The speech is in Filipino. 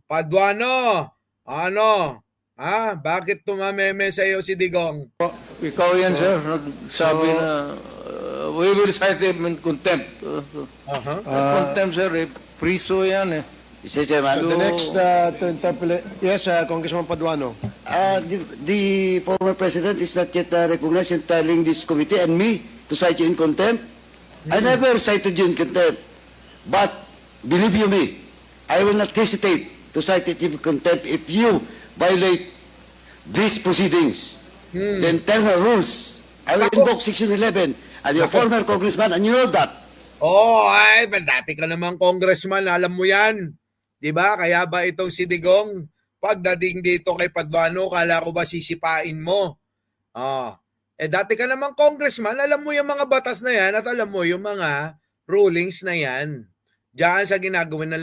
Paduano, ano? Bakit tumameme sa iyo si Digong? Ikaw yan, sir. Nagsabi na we will cite him in contempt. Contempt, sir. Priso yan eh. Mr. Chairman. The next to interpolate, yes, Congressman Paduano. The former president is not yet recognized in telling this committee and me to cite you in contempt. I never cited you in contempt. But, believe you me, I will not hesitate to cite it in contempt if you violate these proceedings. The internal rules. I will invoke Section 11 and your former congressman, and you know that. Dati ka namang congressman, alam mo yan. Diba? Kaya ba itong si Digong, pagdating dito kay Paduano, kala ko ba sisipain mo? Dati ka namang congressman, alam mo yung mga batas na yan at alam mo yung mga rulings na yan. Diyan sa ginagawin na